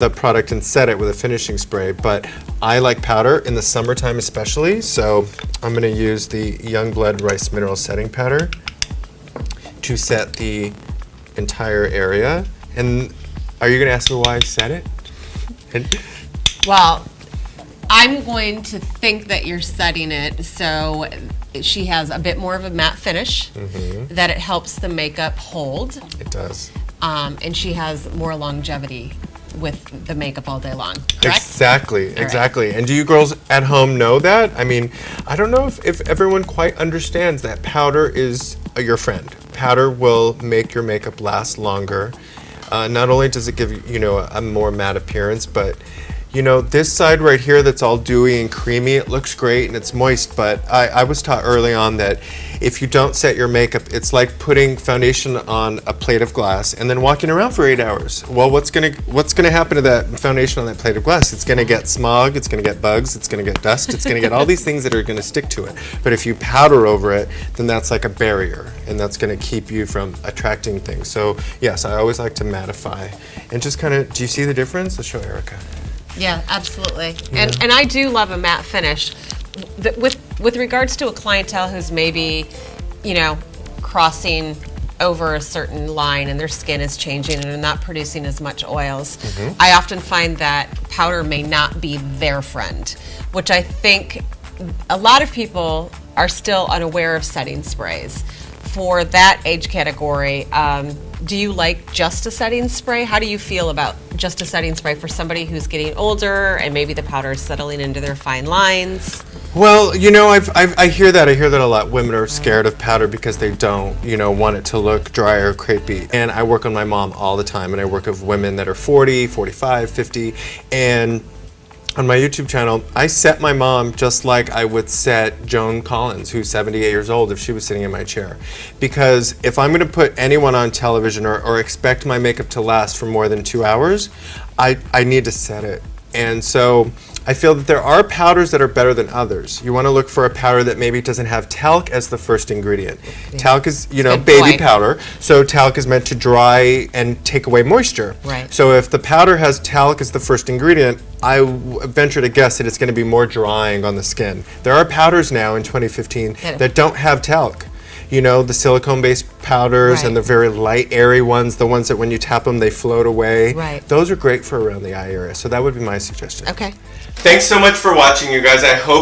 the product and set it with a finishing spray, but I like powder in the summertime especially, so I'm going to use the Youngblood Rice Mineral Setting Powder to set the entire area. And are you going to ask me why I set it? Well, I'm going to think that you're setting it so she has a bit more of a matte finish, that it helps the makeup hold, It does. and she has more longevity with the makeup all day long, correct? Exactly, right. exactly. And do you girls at home know that? I mean, I don't know if everyone quite understands that powder is your friend. Powder will make your makeup last longer. Not only does it give you a more matte appearance, but this side right here that's all dewy and creamy, it looks great and it's moist, but I was taught early on that if you don't set your makeup, it's like putting foundation on a plate of glass and then walking around for 8 hours. Well, what's gonna happen to that foundation on that plate of glass? It's gonna get smog, it's gonna get bugs, it's gonna get dust, it's gonna get all these things that are gonna stick to it. But if you powder over it, then that's like a barrier, and that's gonna keep you from attracting things. So yes, I always like to mattify. And just kind of, do you see the difference? Let's show Erica. Yeah, absolutely. And I do love a matte finish. With regards to a clientele who's maybe, crossing over a certain line and their skin is changing and they're not producing as much oils, I often find that powder may not be their friend, which I think a lot of people are still unaware of setting sprays. For that age category, do you like just a setting spray? How do you feel about just a setting spray for somebody who's getting older and maybe the powder is settling into their fine lines? Well, I hear that. I hear that a lot. Women are scared of powder because they don't, want it to look dry or crepey. And I work on my mom all the time, and I work with women that are 40, 45, 50, and on my YouTube channel, I set my mom just like I would set Joan Collins, who's 78 years old, if she was sitting in my chair. Because if I'm going to put anyone on television or expect my makeup to last for more than 2 hours, I need to set it. And so I feel that there are powders that are better than others. You want to look for a powder that maybe doesn't have talc as the first ingredient. Yeah. Talc is, baby powder, so talc is meant to dry and take away moisture. Right. So if the powder has talc as the first ingredient, I venture to guess that it's going to be more drying on the skin. There are powders now in 2015 that don't have talc. The silicone-based powders and the very light, airy ones, the ones that when you tap them, they float away. Right. Those are great for around the eye area. So that would be my suggestion. Okay. Thanks so much for watching, you guys. I hope